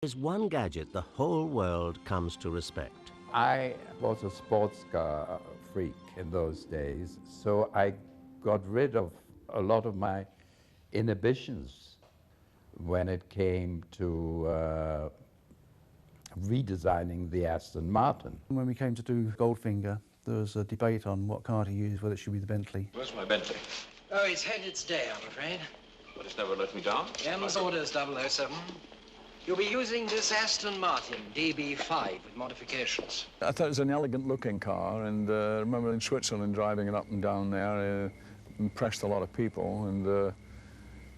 There's one gadget the whole world comes to respect. I was a sports car freak in those days, so I got rid of a lot of my inhibitions when it came to redesigning the Aston Martin. When we came to do Goldfinger, there was a debate on what car to use, whether it should be the Bentley. Where's my Bentley? Oh, it's had its day, I'm afraid. But it's never let me down. M's orders, 007. You'll be using this Aston Martin DB5 with modifications. I thought it was an elegant-looking car, and I remember in Switzerland driving it up and down there, impressed a lot of people. And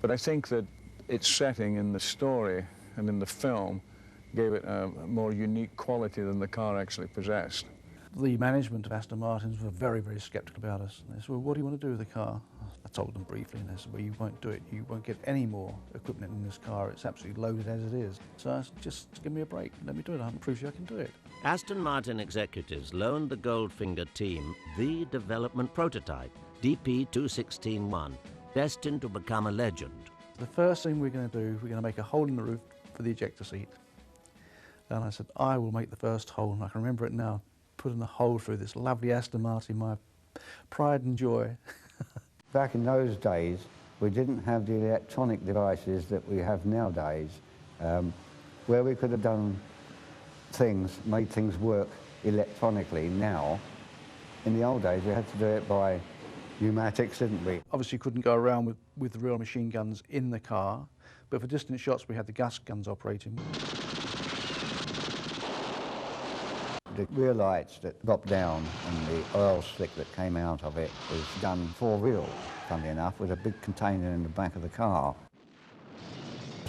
but I think that its setting in the story and in the film gave it a more unique quality than the car actually possessed. The management of Aston Martins were very, very sceptical about us. They said, well, what do you want to do with the car? I told them briefly, and they said, well, you won't do it. You won't get any more equipment in this car. It's absolutely loaded as it is. So I said, just give me a break. Let me do it. I can prove you I can do it. Aston Martin executives loaned the Goldfinger team the development prototype, DP216-1, destined to become a legend. The first thing we're going to do, we're going to make a hole in the roof for the ejector seat. And I said, I will make the first hole, and I can remember it now, putting a hole through this lovely Aston Martin, my pride and joy. Back in those days, we didn't have the electronic devices that we have nowadays, where we could have done things, made things work electronically now. In the old days, we had to do it by pneumatics, didn't we? Obviously, couldn't go around with the real machine guns in the car, but for distant shots, we had the gas guns operating. The rear lights that dropped down and the oil slick that came out of it was done for real, funnily enough, with a big container in the back of the car.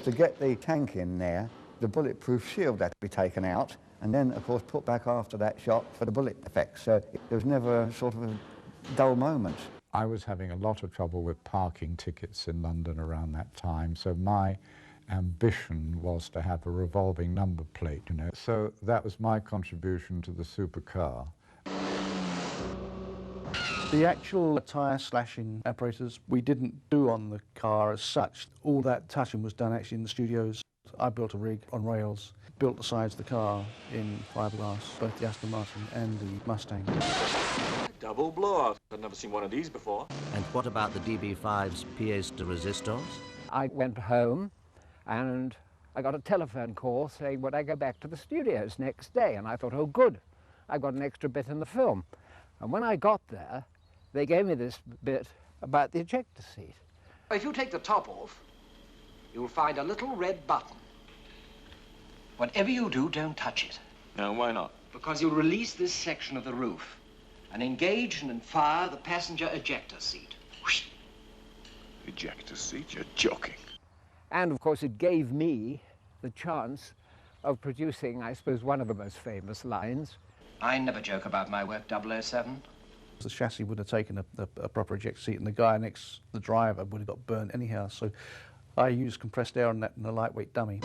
To get the tank in there, the bulletproof shield had to be taken out and then, of course, put back after that shot for the bullet effects. So there was never sort of a dull moment. I was having a lot of trouble with parking tickets in London around that time, so my ambition was to have a revolving number plate, you know. So that was my contribution to the supercar. The actual tyre slashing apparatus we didn't do on the car as such. All that touching was done actually in the studios. I built a rig on rails, built the sides of the car in fiberglass, both the Aston Martin and the Mustang. Double blowout. I've never seen one of these before. And what about the DB5's pièce de résistance? I went home and I got a telephone call saying, would I go back to the studios next day? And I thought, oh, good, I got an extra bit in the film. And when I got there, they gave me this bit about the ejector seat. If you take the top off, you'll find a little red button. Whatever you do, don't touch it. Now, why not? Because you'll release this section of the roof and engage and fire the passenger ejector seat. Whoosh. Ejector seat? You're joking. And, of course, it gave me the chance of producing, I suppose, one of the most famous lines. I never joke about my work, 007. The chassis would have taken a proper ejector seat, and the guy next, the driver, would have got burnt anyhow. So I used compressed air on that in a lightweight dummy.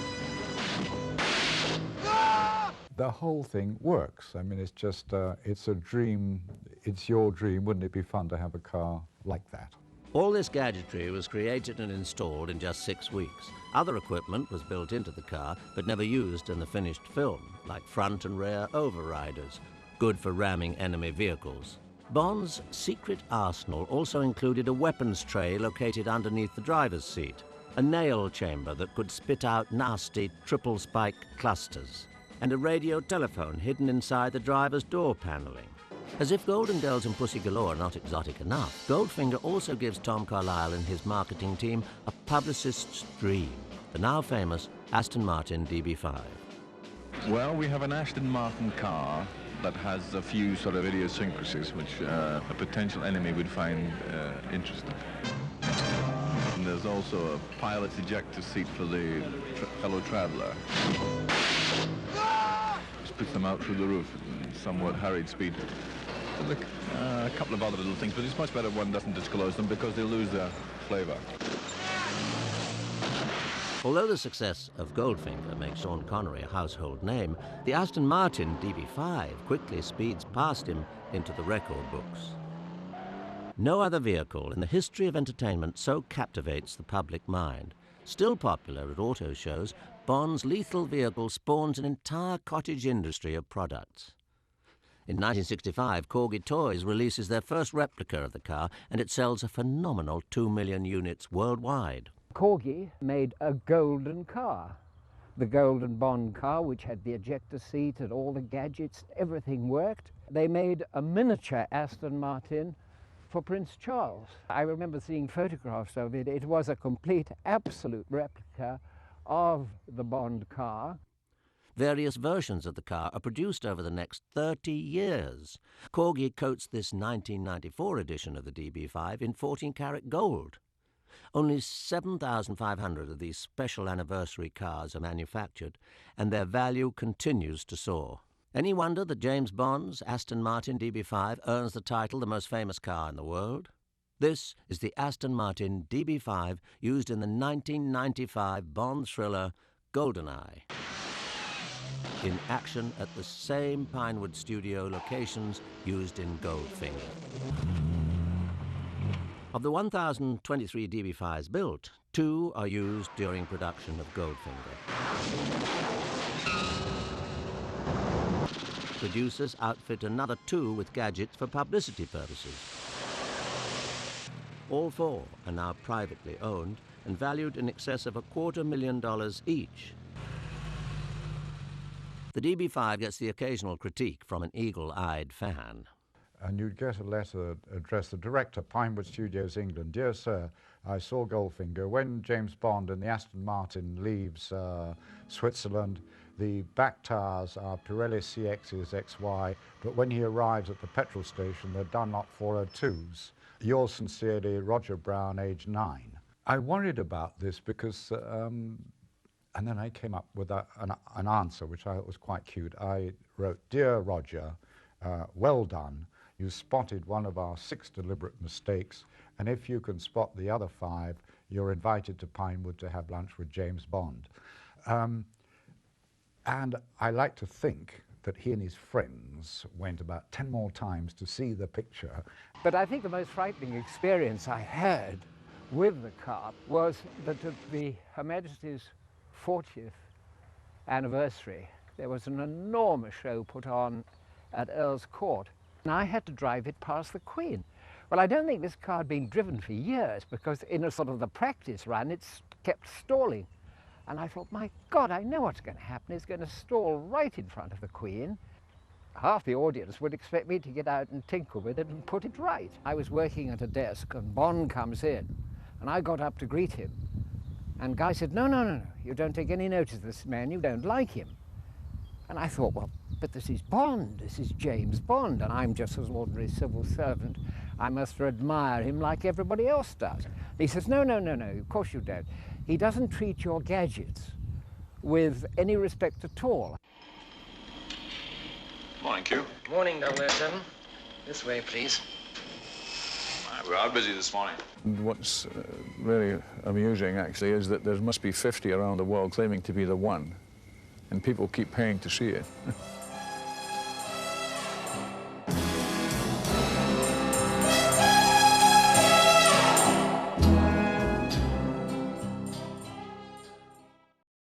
The whole thing works. I mean, it's just, it's a dream. It's your dream. Wouldn't it be fun to have a car like that? All this gadgetry was created and installed in just 6 weeks. Other equipment was built into the car, but never used in the finished film, like front and rear overriders, good for ramming enemy vehicles. Bond's secret arsenal also included a weapons tray located underneath the driver's seat, a nail chamber that could spit out nasty triple-spike clusters, and a radio telephone hidden inside the driver's door paneling. As if Golden Girls and Pussy Galore are not exotic enough, Goldfinger also gives Tom Carlyle and his marketing team a publicist's dream, the now famous Aston Martin DB5. Well, we have an Aston Martin car that has a few sort of idiosyncrasies which a potential enemy would find interesting. And there's also a pilot's ejector seat for the fellow traveller. Just puts them out through the roof at somewhat hurried speed. Look, a couple of other little things, but it's much better one doesn't disclose them because they'll lose their flavour. Although the success of Goldfinger makes Sean Connery a household name, the Aston Martin DB5 quickly speeds past him into the record books. No other vehicle in the history of entertainment so captivates the public mind. Still popular at auto shows, Bond's lethal vehicle spawns an entire cottage industry of products. In 1965, Corgi Toys releases their first replica of the car, and it sells a phenomenal 2 million units worldwide. Corgi made a golden car. The golden Bond car, which had the ejector seat and all the gadgets, everything worked. They made a miniature Aston Martin for Prince Charles. I remember seeing photographs of it. It was a complete, absolute replica of the Bond car. Various versions of the car are produced over the next 30 years. Corgi coats this 1994 edition of the DB5 in 14-karat gold. Only 7,500 of these special anniversary cars are manufactured, and their value continues to soar. Any wonder that James Bond's Aston Martin DB5 earns the title the most famous car in the world? This is the Aston Martin DB5 used in the 1995 Bond thriller GoldenEye, in action at the same Pinewood studio locations used in Goldfinger. Of the 1,023 DB5s built, 2 are used during production of Goldfinger. Producers outfit another 2 with gadgets for publicity purposes. All 4 are now privately owned and valued in excess of $250,000 each. The DB5 gets the occasional critique from an eagle-eyed fan. And you'd get a letter addressed to the director, Pinewood Studios, England. Dear sir, I saw Goldfinger. When James Bond and the Aston Martin leaves Switzerland, the back tires are Pirelli CXs XY, but when he arrives at the petrol station, they're Dunlop 402s. Yours sincerely, Roger Brown, age 9. I worried about this because, and then I came up with an answer, which I thought was quite cute. I wrote, Dear Roger, well done. You spotted one of our 6 deliberate mistakes, and if you can spot the other 5, you're invited to Pinewood to have lunch with James Bond. And I like to think that he and his friends went about 10 more times to see the picture. But I think the most frightening experience I had with the car was that at Her Majesty's 40th anniversary, there was an enormous show put on at Earl's Court, and I had to drive it past the Queen. Well, I don't think this car had been driven for years, because in a sort of the practice run, it's kept stalling. And I thought, my God, I know what's going to happen. It's going to stall right in front of the Queen. Half the audience would expect me to get out and tinker with it and put it right. I was working at a desk, and Bond comes in, and I got up to greet him. And Guy said, no, no, no, no, you don't take any notice of this man, you don't like him. And I thought, well, but this is Bond, this is James Bond, and I'm just an ordinary civil servant. I must admire him like everybody else does. And he says, no, no, no, no, of course you don't. He doesn't treat your gadgets with any respect at all. Morning, Q. Morning, 007. This way, please. We are busy this morning. And what's really amusing, actually, is that there must be 50 around the world claiming to be the one, and people keep paying to see it.